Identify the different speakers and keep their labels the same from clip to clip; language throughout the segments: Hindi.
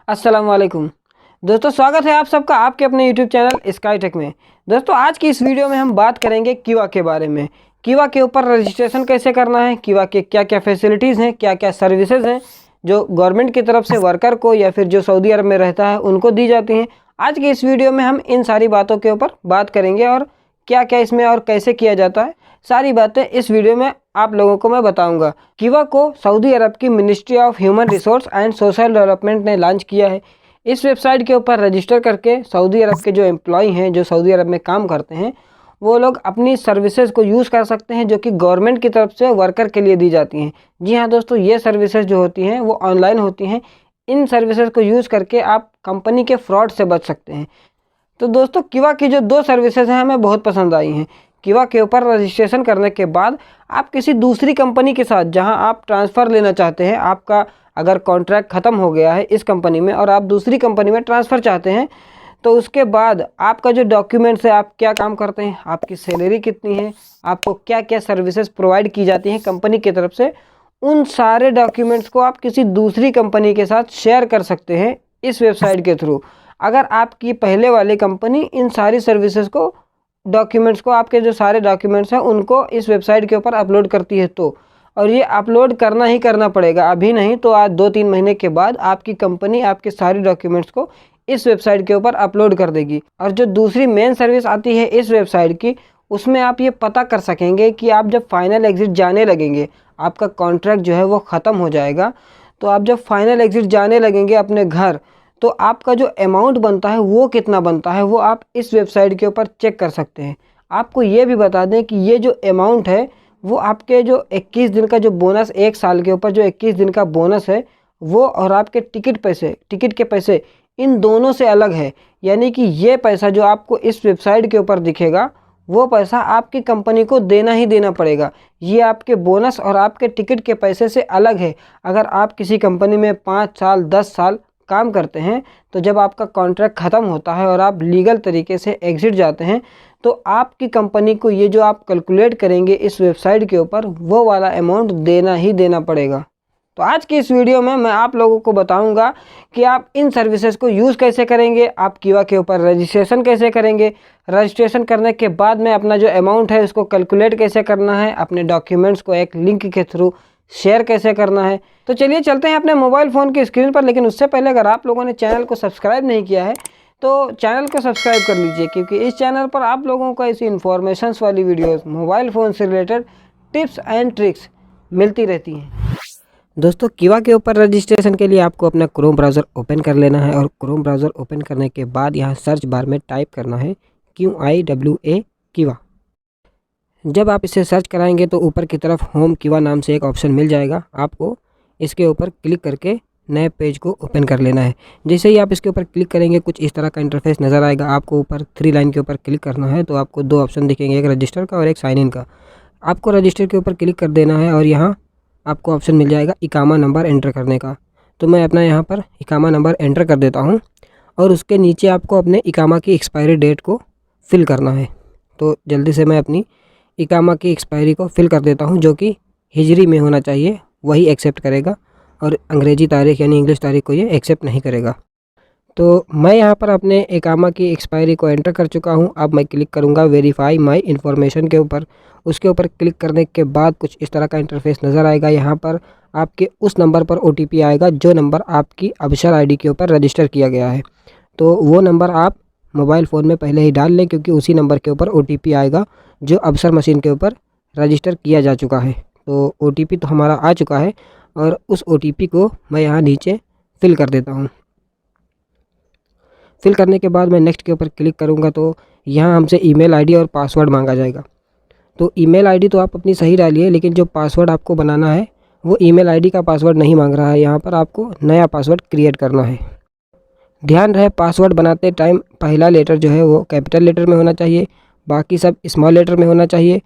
Speaker 1: अस्सलाम वालेकुम दोस्तों, स्वागत है आप सबका आपके अपने यूट्यूब चैनल स्काई टेक में। दोस्तों, आज की इस वीडियो में हम बात करेंगे किवा के बारे में। किवा के ऊपर रजिस्ट्रेशन कैसे करना है, किवा के क्या क्या फैसिलिटीज़ हैं, क्या क्या सर्विसेज हैं जो गवर्नमेंट की तरफ से वर्कर को या फिर जो सऊदी अरब में रहता है उनको दी जाती हैं। आज की इस वीडियो में हम इन सारी बातों के ऊपर बात करेंगे और क्या क्या इसमें और कैसे किया जाता है, सारी बातें इस वीडियो में आप लोगों को मैं बताऊंगा। किवा को सऊदी अरब की ministry of human resource and social development ने लॉन्च किया है। इस वेबसाइट के ऊपर रजिस्टर करके सऊदी अरब के जो एम्प्लॉय हैं, जो सऊदी अरब में काम करते हैं, वो लोग अपनी सर्विसेज को यूज़ कर सकते हैं जो कि गवर्नमेंट की तरफ से वर्कर के लिए दी जाती हैं। जी हाँ दोस्तों, ये सर्विसेज जो होती हैं वो ऑनलाइन होती हैं। इन सर्विसेज को यूज़ करके आप कंपनी के फ्रॉड से बच सकते हैं। तो दोस्तों, किवा की जो दो सर्विसेज हैं हमें बहुत पसंद आई हैं। किवा के ऊपर रजिस्ट्रेशन करने के बाद आप किसी दूसरी कंपनी के साथ जहां आप ट्रांसफ़र लेना चाहते हैं, आपका अगर कॉन्ट्रैक्ट ख़त्म हो गया है इस कंपनी में और आप दूसरी कंपनी में ट्रांसफ़र चाहते हैं, तो उसके बाद आपका जो डॉक्यूमेंट्स है, आप क्या काम करते हैं, आपकी सैलरी कितनी है, आपको क्या क्या सर्विसेज प्रोवाइड की जाती हैं कंपनी की तरफ से, उन सारे डॉक्यूमेंट्स को आप किसी दूसरी कंपनी के साथ शेयर कर सकते हैं इस वेबसाइट के थ्रू। अगर आपकी पहले वाली कंपनी इन सारी सर्विसेज को, डॉक्यूमेंट्स को, आपके जो सारे डॉक्यूमेंट्स हैं उनको इस वेबसाइट के ऊपर अपलोड करती है तो, और ये अपलोड करना ही करना पड़ेगा, अभी नहीं तो आज 2-3 महीने के बाद आपकी कंपनी आपके सारे डॉक्यूमेंट्स को इस वेबसाइट के ऊपर अपलोड कर देगी। और जो दूसरी मेन सर्विस आती है इस वेबसाइट की, उसमें आप ये पता कर सकेंगे कि आप जब फाइनल एग्ज़िट जाने लगेंगे, आपका कॉन्ट्रैक्ट जो है वो ख़त्म हो जाएगा, तो आप जब फाइनल एग्ज़िट जाने लगेंगे अपने घर, तो आपका जो अमाउंट बनता है वो कितना बनता है वो आप इस वेबसाइट के ऊपर चेक कर सकते हैं। आपको ये भी बता दें कि ये जो अमाउंट है वो आपके जो 21 दिन का जो बोनस, 1 साल के ऊपर जो 21 दिन का बोनस है वो, और आपके टिकट के पैसे, इन दोनों से अलग है। यानी कि ये पैसा जो आपको इस वेबसाइट के ऊपर दिखेगा वो पैसा आपकी कंपनी को देना ही देना पड़ेगा। ये आपके बोनस और आपके टिकट के पैसे से अलग है। अगर आप किसी कंपनी में 5 साल 10 साल काम करते हैं, तो जब आपका कॉन्ट्रैक्ट ख़त्म होता है और आप लीगल तरीके से एग्ज़िट जाते हैं, तो आपकी कंपनी को ये जो आप कैलकुलेट करेंगे इस वेबसाइट के ऊपर, वो वाला अमाउंट देना ही देना पड़ेगा। तो आज की इस वीडियो में मैं आप लोगों को बताऊंगा कि आप इन सर्विसेज को यूज़ कैसे करेंगे, आप किवा के ऊपर रजिस्ट्रेशन कैसे करेंगे, रजिस्ट्रेशन करने के बाद में अपना जो अमाउंट है उसको कैलकुलेट कैसे करना है, अपने डॉक्यूमेंट्स को एक लिंक के थ्रू शेयर कैसे करना है। तो चलिए चलते हैं अपने मोबाइल फ़ोन की स्क्रीन पर। लेकिन उससे पहले अगर आप लोगों ने चैनल को सब्सक्राइब नहीं किया है तो चैनल को सब्सक्राइब कर लीजिए, क्योंकि इस चैनल पर आप लोगों को ऐसी इन्फॉर्मेशंस वाली वीडियोस, मोबाइल फ़ोन से रिलेटेड टिप्स एंड ट्रिक्स मिलती रहती हैं। दोस्तों, किवा के ऊपर रजिस्ट्रेशन के लिए आपको अपना क्रोम ब्राउज़र ओपन कर लेना है, और क्रोम ब्राउज़र ओपन करने के बाद यहाँ सर्च बार में टाइप करना है QIWA किवा। जब आप इसे सर्च कराएंगे तो ऊपर की तरफ होम किवा नाम से एक ऑप्शन मिल जाएगा। आपको इसके ऊपर क्लिक करके नए पेज को ओपन कर लेना है। जैसे ही आप इसके ऊपर क्लिक करेंगे कुछ इस तरह का इंटरफेस नज़र आएगा। आपको ऊपर 3 लाइन के ऊपर क्लिक करना है, तो आपको 2 ऑप्शन दिखेंगे, एक रजिस्टर का और एक साइन इन का। आपको रजिस्टर के ऊपर क्लिक कर देना है और यहाँ आपको ऑप्शन मिल जाएगा इकामा नंबर एंटर करने का। तो मैं अपना यहाँ पर इकामा नंबर एंटर कर देता हूँ, और उसके नीचे आपको अपने इकामा की एक्सपायरी डेट को फिल करना है। तो जल्दी से मैं अपनी इकामा की एक्सपायरी को फिल कर देता हूँ, जो कि हिजरी में होना चाहिए, वही एक्सेप्ट करेगा, और अंग्रेज़ी तारीख यानी इंग्लिश तारीख को ये एक्सेप्ट नहीं करेगा। तो मैं यहाँ पर अपने इकामा की एक्सपायरी को एंटर कर चुका हूँ। अब मैं क्लिक करूँगा वेरीफाई माई इन्फॉर्मेशन के ऊपर। उसके ऊपर क्लिक करने के बाद कुछ इस तरह का इंटरफेस नज़र आएगा। यहाँ पर आपके उस नंबर पर OTP आएगा जो नंबर आपकी अबशर ID के ऊपर रजिस्टर किया गया है। तो वो नंबर आप मोबाइल फ़ोन में पहले ही डाल लें, क्योंकि उसी नंबर के ऊपर OTP आएगा जो अबशर मशीन के ऊपर रजिस्टर किया जा चुका है। तो OTP तो हमारा आ चुका है, और उस OTP को मैं यहाँ नीचे फिल कर देता हूँ। फिल करने के बाद मैं नेक्स्ट के ऊपर क्लिक करूँगा, तो यहाँ हमसे ईमेल आईडी और पासवर्ड मांगा जाएगा। तो ईमेल आईडी तो आप अपनी सही डालिए, लेकिन जो पासवर्ड आपको बनाना है वो ईमेल आईडी का पासवर्ड नहीं मांग रहा है। यहाँ पर आपको नया पासवर्ड क्रिएट करना है। ध्यान रहे, पासवर्ड बनाते टाइम पहला लेटर जो है वो कैपिटल लेटर में होना चाहिए, बाकी सब स्मॉल लेटर में होना चाहिए,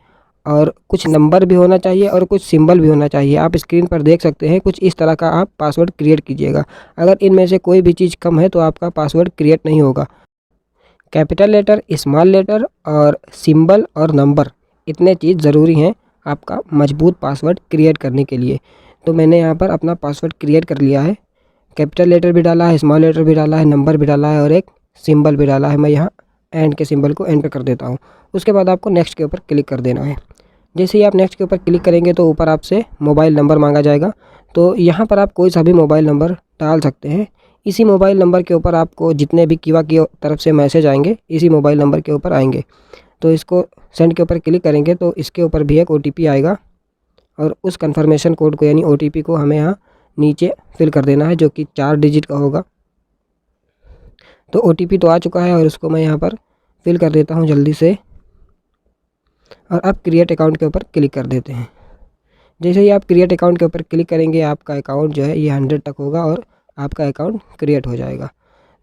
Speaker 1: और कुछ नंबर भी होना चाहिए और कुछ सिंबल भी होना चाहिए। आप स्क्रीन पर देख सकते हैं, कुछ इस तरह का आप पासवर्ड क्रिएट कीजिएगा। अगर इनमें से कोई भी चीज़ कम है तो आपका पासवर्ड क्रिएट नहीं होगा। कैपिटल लेटर, स्मॉल लेटर और सिंबल और नंबर, इतने चीज़ ज़रूरी हैं आपका मजबूत पासवर्ड क्रिएट करने के लिए। तो मैंने यहाँ पर अपना पासवर्ड क्रिएट कर लिया है। कैपिटल लेटर भी डाला है, स्मॉल लेटर भी डाला है, नंबर भी डाला है और एक सिंबल भी डाला है। मैं यहाँ एंड के सिंबल को एंटर कर देता हूँ। उसके बाद आपको नेक्स्ट के ऊपर क्लिक कर देना है। जैसे ही आप नेक्स्ट के ऊपर क्लिक करेंगे तो ऊपर आपसे मोबाइल नंबर मांगा जाएगा। तो यहाँ पर आप कोई सा भी मोबाइल नंबर डाल सकते हैं। इसी मोबाइल नंबर के ऊपर आपको जितने भी किवा की तरफ से मैसेज आएंगे इसी मोबाइल नंबर के ऊपर आएंगे। तो इसको सेंड के ऊपर क्लिक करेंगे तो इसके ऊपर भी एक OTP आएगा और उस कन्फर्मेशन कोड को यानी OTP को हमें यहाँ नीचे फिल कर देना है, जो कि 4 डिजिट का होगा। तो OTP तो आ चुका है और उसको मैं यहाँ पर फिल कर देता हूँ जल्दी से। और अब क्रिएट अकाउंट के ऊपर क्लिक कर देते हैं। जैसे ही आप क्रिएट अकाउंट के ऊपर क्लिक करेंगे आपका अकाउंट जो है ये 100 तक होगा और आपका अकाउंट क्रिएट हो जाएगा।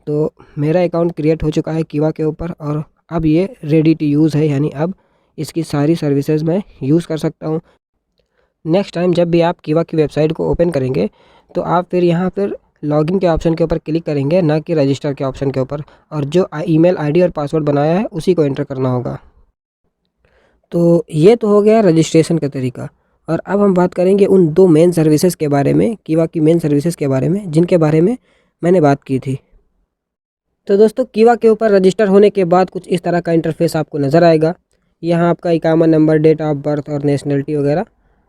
Speaker 1: तो मेरा अकाउंट क्रिएट हो चुका है किवा के ऊपर और अब ये रेडी टू यूज़ है, यानी अब इसकी सारी सर्विसेज मैं यूज़ कर सकता हूँ। नेक्स्ट टाइम जब भी आप किवा की वेबसाइट को ओपन करेंगे तो आप फिर यहाँ पर लॉगिन के ऑप्शन के ऊपर क्लिक करेंगे, ना कि रजिस्टर के ऑप्शन के ऊपर। और जो ईमेल आईडी और पासवर्ड बनाया है उसी को एंटर करना होगा। तो ये तो हो गया रजिस्ट्रेशन का तरीका। और अब हम बात करेंगे उन 2 मेन सर्विसेज के बारे में, किवा की मेन सर्विसेज के बारे में, जिनके बारे में मैंने बात की थी। तो दोस्तों किवा के ऊपर रजिस्टर होने के बाद कुछ इस तरह का इंटरफेस आपको नज़र आएगा। यहाँ आपका इकामा नंबर, डेट ऑफ बर्थ और नेशनलिटी वगैरह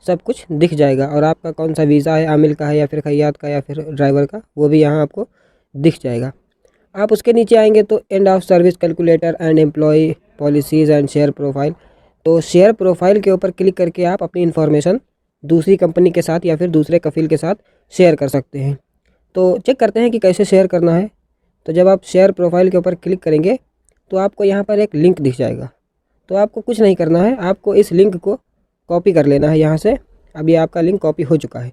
Speaker 1: सब कुछ दिख जाएगा। और आपका कौन सा वीज़ा है, आमिल का है या फिर खैयात का या फिर ड्राइवर का, वो भी यहाँ आपको दिख जाएगा। आप उसके नीचे आएंगे तो end of service calculator and employ policies and share profile. तो शेयर प्रोफाइल के ऊपर क्लिक करके आप अपनी इन्फॉर्मेशन दूसरी कंपनी के साथ या फिर दूसरे कफील के साथ शेयर कर सकते हैं। तो चेक करते हैं कि कैसे शेयर करना है। तो जब आप शेयर प्रोफाइल के ऊपर क्लिक करेंगे तो आपको यहाँ पर एक लिंक दिख जाएगा। तो आपको कुछ नहीं करना है, आपको इस लिंक को कॉपी कर लेना है यहाँ से। अब ये आपका लिंक कॉपी हो चुका है।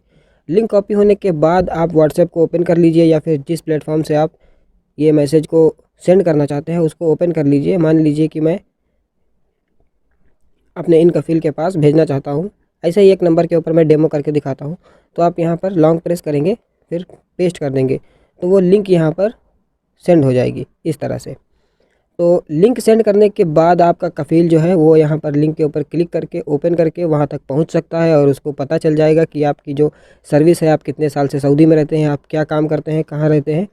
Speaker 1: लिंक कॉपी होने के बाद आप व्हाट्सएप को ओपन कर लीजिए या फिर जिस प्लेटफॉर्म से आप ये मैसेज को सेंड करना चाहते हैं उसको ओपन कर लीजिए। मान लीजिए कि मैं अपने इन कफील के पास भेजना चाहता हूँ। ऐसे ही एक नंबर के ऊपर मैं डेमो करके दिखाता हूँ। तो आप यहाँ पर लॉन्ग प्रेस करेंगे, फिर पेस्ट कर देंगे तो वो लिंक यहाँ पर सेंड हो जाएगी इस तरह से। तो लिंक सेंड करने के बाद आपका कफील जो है वो यहाँ पर लिंक के ऊपर क्लिक करके ओपन करके वहाँ तक पहुँच सकता है और उसको पता चल जाएगा कि आपकी जो सर्विस है, आप कितने साल से सऊदी में रहते हैं, आप क्या काम करते हैं, कहाँ रहते हैं,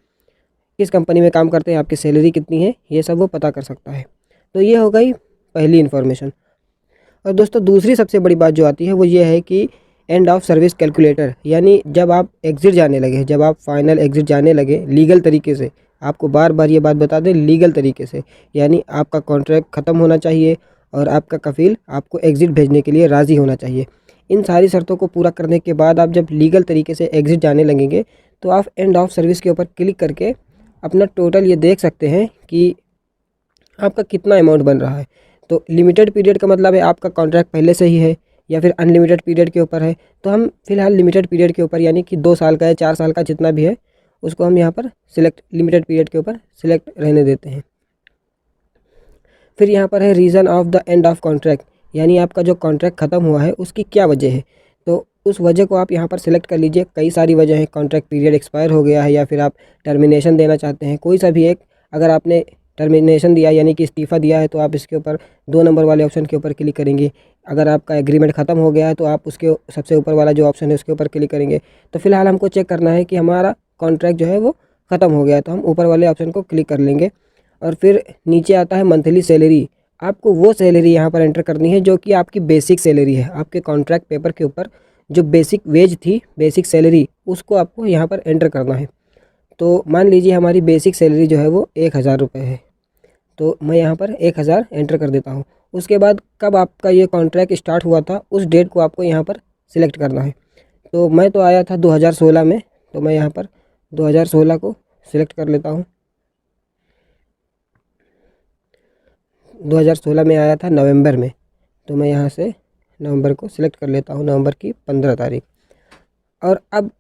Speaker 1: किस कंपनी में काम करते हैं, आपकी सैलरी कितनी है, ये सब वो पता कर सकता है। तो ये हो गई पहली इन्फॉर्मेशन। और दोस्तों दूसरी सबसे बड़ी बात जो आती है वो ये है कि एंड ऑफ सर्विस कैलकुलेटर, यानी जब आप एग्ज़िट जाने लगे, जब आप फाइनल एग्ज़िट जाने लगे लीगल तरीके से, आपको बार बार ये बात बता दें लीगल तरीके से, यानी आपका कॉन्ट्रैक्ट ख़त्म होना चाहिए और आपका कफील आपको एग्ज़िट भेजने के लिए राज़ी होना चाहिए। इन सारी शर्तों को पूरा करने के बाद आप जब लीगल तरीके से एग्ज़िट जाने लगेंगे तो आप एंड ऑफ सर्विस के ऊपर क्लिक करके अपना टोटल ये देख सकते हैं कि आपका कितना अमाउंट बन रहा है। तो लिमिटेड पीरियड का मतलब है आपका कॉन्ट्रैक्ट पहले से ही है या फिर अनलिमिटेड पीरियड के ऊपर है। तो हम फिलहाल लिमिटेड पीरियड के ऊपर, यानी कि 2 साल का या 4 साल का जितना भी है उसको हम यहाँ पर सिलेक्ट, लिमिटेड पीरियड के ऊपर सिलेक्ट रहने देते हैं। फिर यहाँ पर है reason of the end of contract, यानी आपका जो कॉन्ट्रैक्ट ख़त्म हुआ है उसकी क्या वजह है। तो उस वजह को आप यहाँ पर सिलेक्ट कर लीजिए। कई सारी वजह हैं, कॉन्ट्रैक्ट पीरियड एक्सपायर हो गया है या फिर आप टर्मिनेशन देना चाहते हैं, कोई सा भी एक। अगर आपने टर्मिनेशन दिया यानी कि इस्तीफ़ा दिया है तो आप इसके ऊपर 2 नंबर वाले ऑप्शन के ऊपर क्लिक करेंगे। अगर आपका एग्रीमेंट ख़त्म हो गया है तो आप उसके सबसे ऊपर वाला जो ऑप्शन है उसके ऊपर क्लिक करेंगे। तो फिलहाल हमको चेक करना है कि हमारा कॉन्ट्रैक्ट जो है वो ख़त्म हो गया है, तो हम ऊपर वाले ऑप्शन को क्लिक कर लेंगे। और फिर नीचे आता है मंथली सैलरी। आपको वो सैलरी यहाँ पर एंटर करनी है जो कि आपकी बेसिक सैलरी है। आपके कॉन्ट्रैक्ट पेपर के ऊपर जो बेसिक वेज थी, बेसिक सैलरी, उसको आपको यहाँ पर एंटर करना है। तो मान लीजिए हमारी बेसिक सैलरी जो है वो 1000 रुपये है, तो मैं यहाँ पर 1000 एंटर कर देता हूँ। उसके बाद कब आपका ये कॉन्ट्रैक्ट स्टार्ट हुआ था उस डेट को आपको यहाँ पर सिलेक्ट करना है। तो मैं तो आया था 2016 में, तो मैं यहाँ पर 2016 को सिलेक्ट कर लेता हूँ। 2016 में आया था नवंबर में, तो मैं यहाँ से नवंबर को सिलेक्ट कर लेता हूँ, नवंबर की 15 तारीख। और अब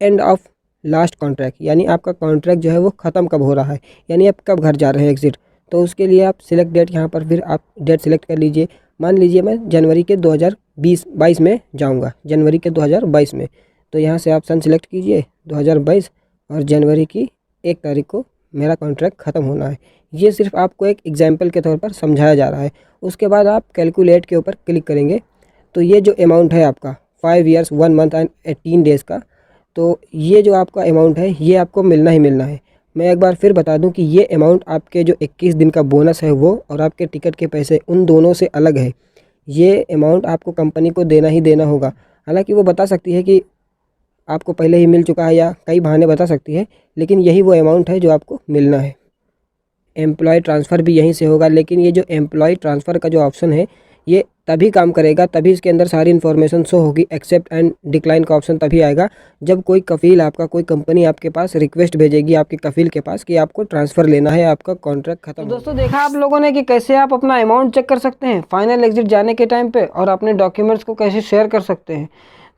Speaker 1: एंड ऑफ लास्ट कॉन्ट्रैक्ट, यानी आपका कॉन्ट्रैक्ट जो है वो ख़त्म कब हो रहा है, यानी आप कब घर जा रहे हैं एग्ज़िट। तो उसके लिए आप सिलेक्ट डेट, यहाँ पर फिर आप डेट सिलेक्ट कर लीजिए। मान लीजिए मैं जनवरी के 2022 में जाऊँगा, जनवरी के 2022 में। तो यहाँ से आप सन सिलेक्ट कीजिए 2022 और जनवरी की 1 तारीख को मेरा कॉन्ट्रैक्ट ख़त्म होना है। ये सिर्फ आपको एक एग्जाम्पल के तौर पर समझाया जा रहा है। उसके बाद आप कैलकुलेट के ऊपर क्लिक करेंगे तो ये जो अमाउंट है आपका 5 ईयर्स 1 मंथ एंड 18 डेज़ का, तो ये जो आपका अमाउंट है ये आपको मिलना ही मिलना है। मैं एक बार फिर बता दूं कि ये अमाउंट आपके जो 21 दिन का बोनस है वो और आपके टिकट के पैसे उन दोनों से अलग है। ये अमाउंट आपको कंपनी को देना ही देना होगा। हालांकि वो बता सकती है कि आपको पहले ही मिल चुका है या कई बहाने बता सकती है, लेकिन यही वो अमाउंट है जो आपको मिलना है। एम्प्लॉय ट्रांसफ़र भी यहीं से होगा, लेकिन ये जो एम्प्लॉय ट्रांसफ़र का जो ऑप्शन है ये तभी काम करेगा, तभी इसके अंदर सारी इन्फॉर्मेशन शो होगी। एक्सेप्ट एंड डिक्लाइन का ऑप्शन तभी आएगा जब कोई कफ़ील आपका, कोई कंपनी आपके पास रिक्वेस्ट भेजेगी आपके कफ़ील के पास कि आपको ट्रांसफ़र लेना है, आपका कॉन्ट्रैक्ट खत्म। तो दोस्तों देखा आप लोगों ने कि कैसे आप अपना अमाउंट चेक कर सकते हैं फाइनल एग्जिट जाने के टाइम पे, और अपने डॉक्यूमेंट्स को कैसे शेयर कर सकते हैं।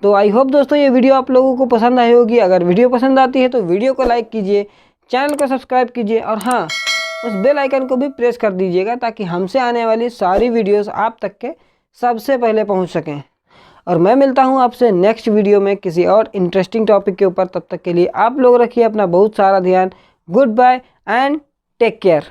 Speaker 1: तो आई होप दोस्तों ये वीडियो आप लोगों को पसंद आई होगी। अगर वीडियो पसंद आती है तो वीडियो को लाइक कीजिए, चैनल को सब्सक्राइब कीजिए, और हाँ, उस बेल आइकन को भी प्रेस कर दीजिएगा ताकि हमसे आने वाली सारी वीडियोस आप तक के सबसे पहले पहुंच सकें। और मैं मिलता हूं आपसे नेक्स्ट वीडियो में किसी और इंटरेस्टिंग टॉपिक के ऊपर। तब तक के लिए आप लोग रखिए अपना बहुत सारा ध्यान। Goodbye and take care.